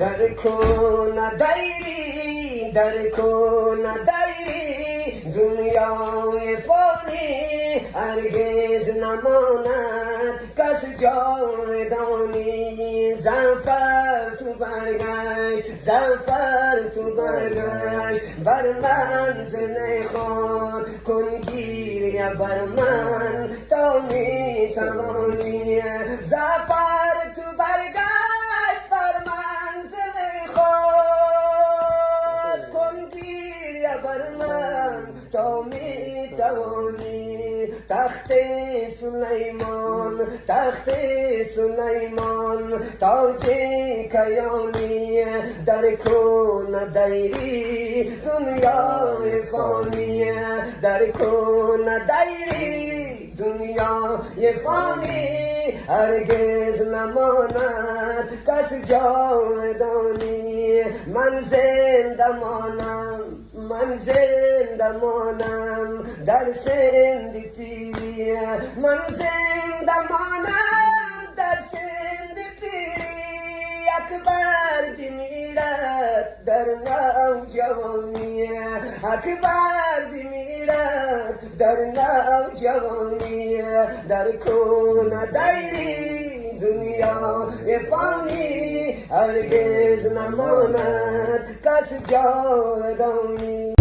در کون نداری در کون نداری دنیای فانی هرگز نماند کس جاودانی زفر تو برگشت زفر تو برگشت بر منزل خود کن گیریه بر من تا می توانی زفر تو برگشت بر منزل خود کن گیریه بر من تا می توانی تخت سلیمان تاج کیانی در کون نداری دنیای فانی در کون نداری دنیای فانی هرگز نماند کس جاودانی من زنده مانم در سند پیری من زنده مانم در سند پیری اکبر بمیرد در نوجوانی اکبر بمیرد در نوجوانی در کون نداری دنیای فانی هرگز نماند کس جاودانی